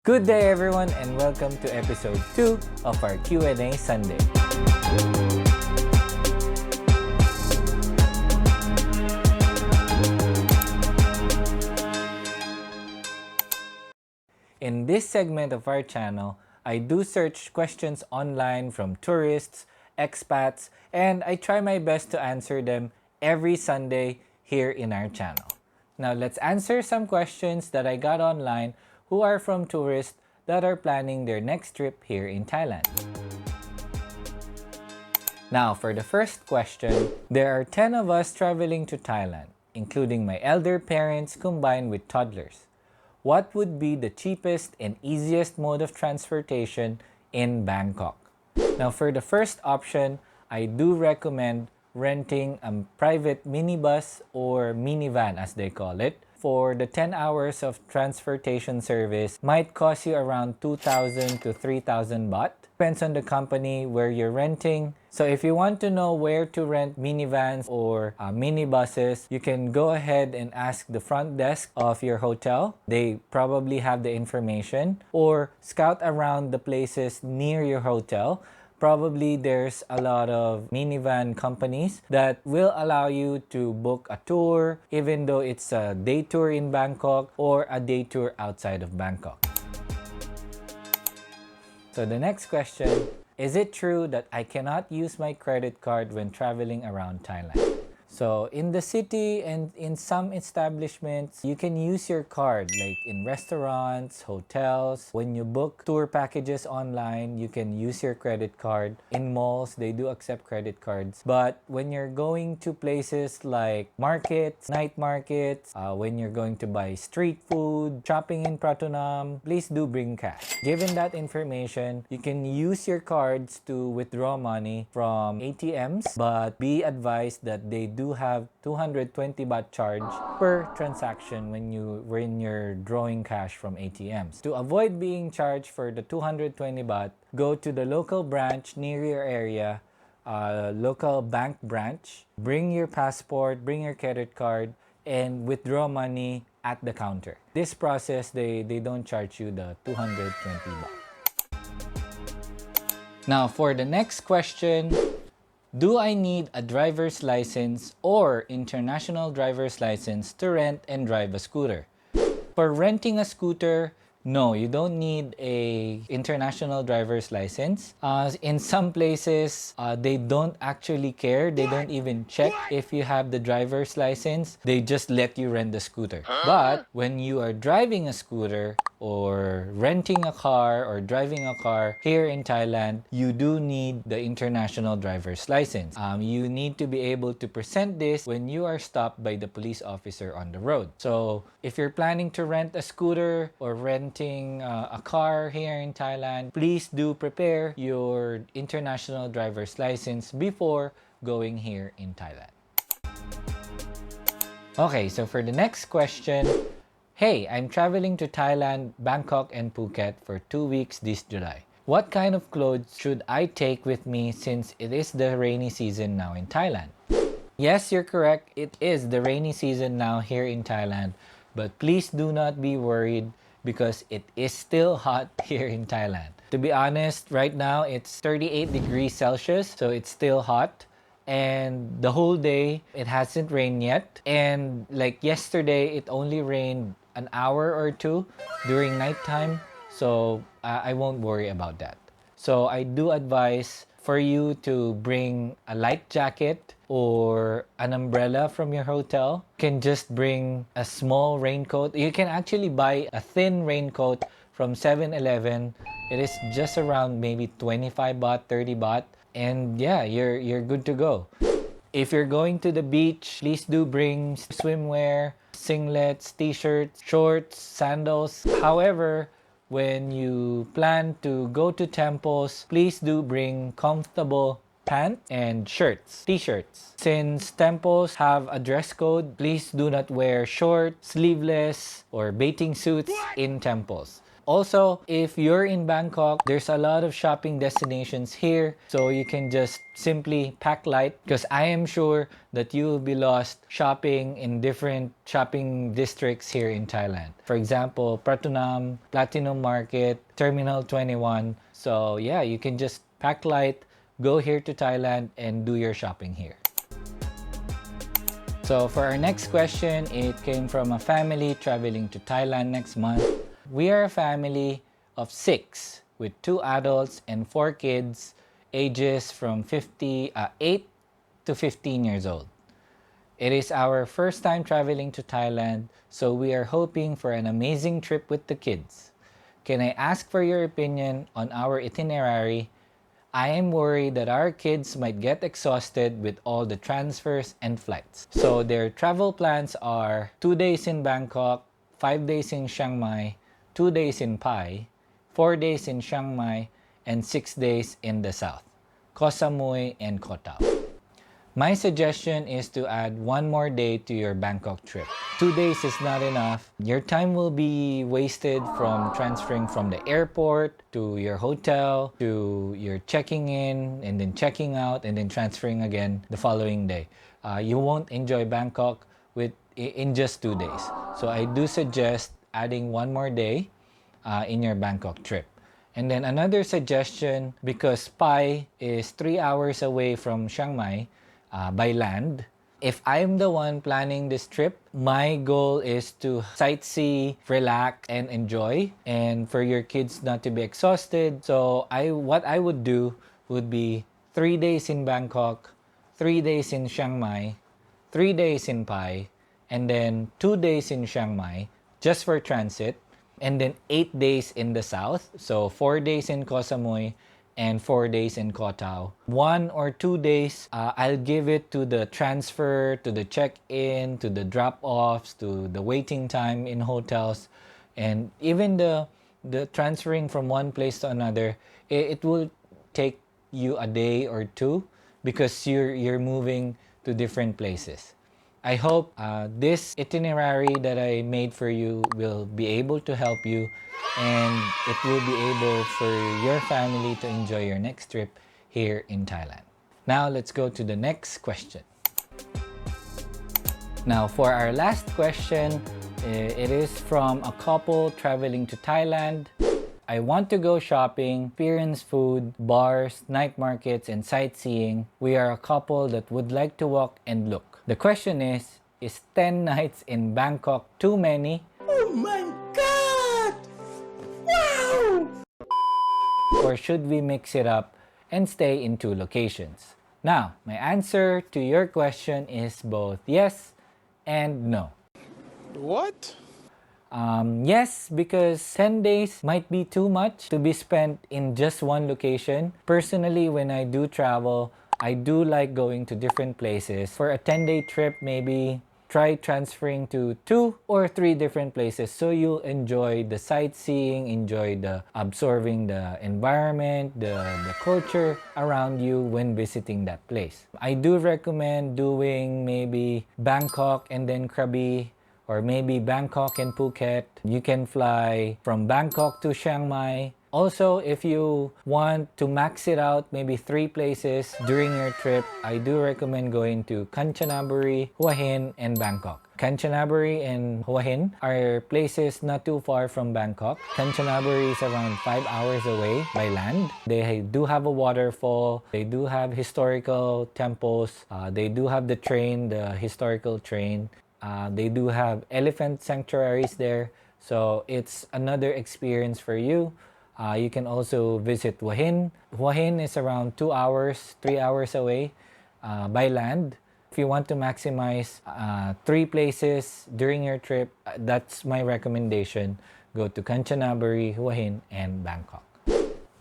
Good day everyone and welcome to episode 2 of our Q&A Sunday. In this segment of our channel, I do search questions online from tourists, expats, and I try my best to answer them every Sunday here in our channel. Now let's answer some questions that I got online who are from tourists that are planning their next trip here in Thailand. Now, for the first question, there are 10 of us traveling to Thailand, including my elder parents combined with toddlers. What would be the cheapest and easiest mode of transportation in Bangkok? Now, for the first option, I do recommend renting a private minibus or minivan as they call it. For the 10 hours of transportation service, might cost you around 2,000 to 3,000 baht. Depends on the company where you're renting. So if you want to know where to rent minivans or minibuses, you can go ahead and ask the front desk of your hotel. They probably have the information. Or scout around the places near your hotel. Probably there's a lot of minivan companies that will allow you to book a tour, even though it's a day tour in Bangkok or a day tour outside of Bangkok. So the next question, is it true that I cannot use my credit card when traveling around Thailand? So in the city and in some establishments, you can use your card, like in restaurants, hotels. When you book tour packages online, you can use your credit card. In malls, they do accept credit cards. But when you're going to places like markets, night markets, when you're going to buy street food, shopping in Pratunam, please do bring cash. Given that information, you can use your cards to withdraw money from ATMs, but be advised that they do have 220 baht charge per transaction when you're drawing cash from ATMs. To avoid being charged for the 220 baht, go to the local branch near your area, local bank branch, bring your passport, bring your credit card, and withdraw money at the counter. This process, they don't charge you the 220 baht. Now for the next question, do I need a driver's license or international driver's license to rent and drive a scooter? For renting a scooter, no, you don't need a international driver's license. In some places, they don't actually care. They don't even check if you have the driver's license. They just let you rent the scooter. But when you are driving a scooter or renting a car or driving a car here in Thailand, you do need the international driver's license. You need to be able to present this when you are stopped by the police officer on the road. So if you're planning to rent a scooter or renting a car here in Thailand, please do prepare your international driver's license before going here in Thailand. Okay, so for the next question, hey, I'm traveling to Thailand, Bangkok, and Phuket for 2 weeks this July. What kind of clothes should I take with me since it is the rainy season now in Thailand? Yes, you're correct. It is the rainy season now here in Thailand. But please do not be worried because it is still hot here in Thailand. To be honest, right now it's 38 degrees Celsius, so it's still hot. And the whole day, it hasn't rained yet. And like yesterday, it only rained an hour or two during nighttime. So I won't worry about that. So I do advise for you to bring a light jacket or an umbrella from your hotel. You can just bring a small raincoat. You can actually buy a thin raincoat from 7-Eleven. It is just around maybe 25 baht, 30 baht. And yeah, you're good to go. If you're going to the beach, please do bring swimwear, singlets, t-shirts, shorts, sandals. However, when you plan to go to temples, please do bring comfortable pants and shirts, t-shirts. Since temples have a dress code, please do not wear short, sleeveless, or bathing suits in temples. Also, if you're in Bangkok, there's a lot of shopping destinations here. So you can just simply pack light, because I am sure that you will be lost shopping in different shopping districts here in Thailand. For example, Pratunam, Platinum Market, Terminal 21. So yeah, you can just pack light, go here to Thailand and do your shopping here. So for our next question, it came from a family traveling to Thailand next month. We are a family of 6 with 2 adults and 4 kids, ages from 8 to 15 years old. It is our first time traveling to Thailand, so we are hoping for an amazing trip with the kids. Can I ask for your opinion on our itinerary? I am worried that our kids might get exhausted with all the transfers and flights. So their travel plans are 2 days in Bangkok, 5 days in Chiang Mai, 2 days in Pai, 4 days in Chiang Mai, and 6 days in the south, Koh Samui and Koh Tao. My suggestion is to add 1 more day to your Bangkok trip. 2 days is not enough. Your time will be wasted from transferring from the airport to your hotel to your checking in and then checking out and then transferring again the following day. You won't enjoy Bangkok in just 2 days. So I do suggest adding 1 more day in your Bangkok trip. And then another suggestion, because Pai is 3 hours away from Chiang Mai by land, if I'm the one planning this trip, my goal is to sightsee, relax, and enjoy, and for your kids not to be exhausted. So what I would do would be 3 days in Bangkok, 3 days in Chiang Mai, 3 days in Pai, and then 2 days in Chiang Mai just for transit, and then 8 days in the south. So 4 days in Koh Samui and 4 days in Koh Tao. 1 or 2 days, I'll give it to the transfer, to the check-in, to the drop-offs, to the waiting time in hotels, and even the transferring from one place to another. It will take you a day or 2 because you're moving to different places. I hope this itinerary that I made for you will be able to help you, and it will be able for your family to enjoy your next trip here in Thailand. Now let's go to the next question. Now for our last question, it is from a couple traveling to Thailand. I want to go shopping, experience food, bars, night markets, and sightseeing. We are a couple that would like to walk and look. The question is 10 nights in Bangkok too many? Oh my God! Wow! Or should we mix it up and stay in 2 locations? Now, my answer to your question is both yes and no. What? Yes, because 10 days might be too much to be spent in just one location. Personally, when I do travel, I do like going to different places. For a 10-day trip, maybe try transferring to 2 or 3 different places so you'll enjoy the sightseeing, enjoy the absorbing the environment, the culture around you when visiting that place. I do recommend doing maybe Bangkok and then Krabi, or maybe Bangkok and Phuket. You can fly from Bangkok to Chiang Mai. Also, if you want to max it out, maybe 3 places during your trip, I do recommend going to Kanchanaburi, Hua Hin, and Bangkok. Kanchanaburi and Hua Hin are places not too far from Bangkok. Kanchanaburi is around 5 hours away by land. They do have a waterfall. They do have historical temples. They do have the train, the historical train. They do have elephant sanctuaries there. So it's another experience for you. You can also visit Hua Hin. Hua Hin is around 2 hours, 3 hours away by land. If you want to maximize 3 places during your trip, that's my recommendation. Go to Kanchanaburi, Hua Hin, and Bangkok.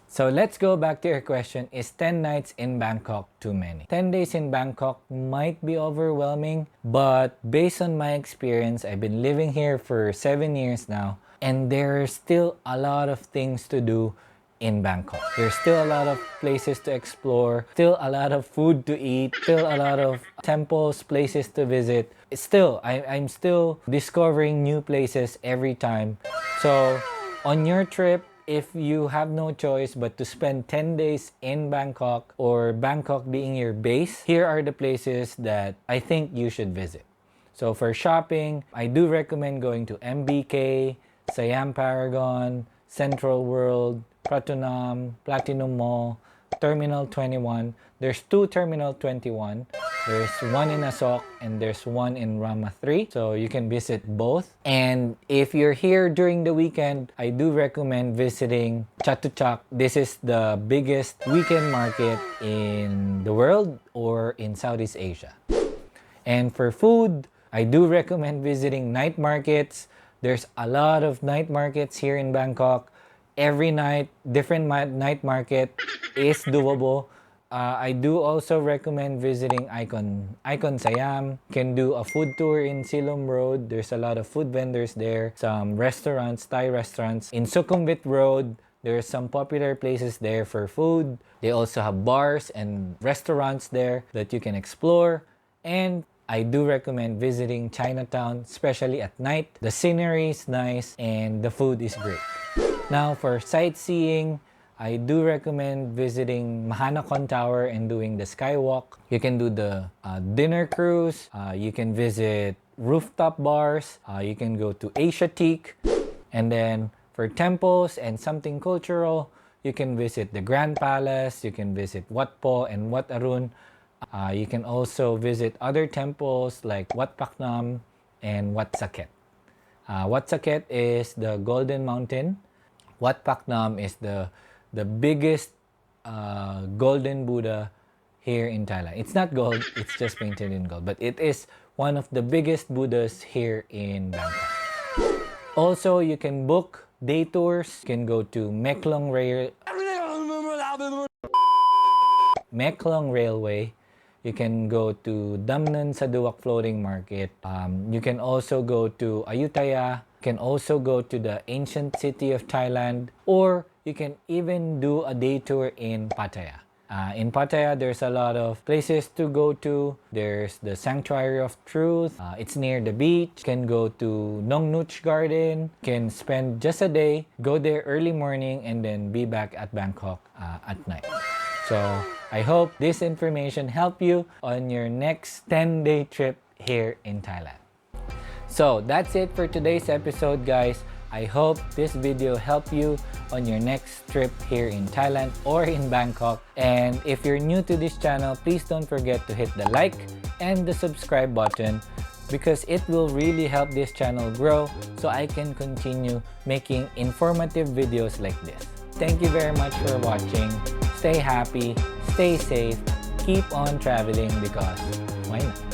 So let's go back to your question. Is 10 nights in Bangkok too many? 10 days in Bangkok might be overwhelming, but based on my experience, I've been living here for 7 years now, and there's still a lot of things to do in Bangkok. There's still a lot of places to explore, still a lot of food to eat, still a lot of temples, places to visit. I'm still discovering new places every time. So on your trip, if you have no choice but to spend 10 days in Bangkok or Bangkok being your base, here are the places that I think you should visit. So for shopping, I do recommend going to MBK, Siam Paragon, Central World, Pratunam, Platinum Mall, Terminal 21. There's two Terminal 21. There's one in Asok and there's one in Rama 3. So you can visit both. And if you're here during the weekend, I do recommend visiting Chatuchak. This is the biggest weekend market in the world or in Southeast Asia. And for food, I do recommend visiting night markets. There's a lot of night markets here in Bangkok. Every night, different night market is doable. I do also recommend visiting Icon Siam. You can do a food tour in Silom Road. There's a lot of food vendors there. Some restaurants, Thai restaurants. In Sukhumvit Road, there's some popular places there for food. They also have bars and restaurants there that you can explore. And I do recommend visiting Chinatown, especially at night. The scenery is nice and the food is great. Now for sightseeing, I do recommend visiting Mahanakon Tower and doing the skywalk. You can do the dinner cruise. You can visit rooftop bars. You can go to Asiatique. And then for temples and something cultural, you can visit the Grand Palace. You can visit Wat Po and Wat Arun. You can also visit other temples like Wat Paknam and Wat Saket. Wat Saket is the Golden Mountain. Wat Paknam is the biggest golden Buddha here in Thailand. It's not gold, it's just painted in gold. But it is one of the biggest Buddhas here in Bangkok. Also, you can book day tours. You can go to Meklong Railway. You can go to Damnan Saduak Floating Market. You can also go to Ayutthaya. You can also go to the ancient city of Thailand. Or you can even do a day tour in Pattaya. In Pattaya, there's a lot of places to go to. There's the Sanctuary of Truth. It's near the beach. You can go to Nong Nuch Garden. You can spend just a day, go there early morning, and then be back at Bangkok at night. So I hope this information helped you on your next 10-day trip here in Thailand. So that's it for today's episode, guys. I hope this video helped you on your next trip here in Thailand or in Bangkok. And if you're new to this channel, please don't forget to hit the like and the subscribe button because it will really help this channel grow so I can continue making informative videos like this. Thank you very much for watching. Stay happy, stay safe, keep on traveling because why not?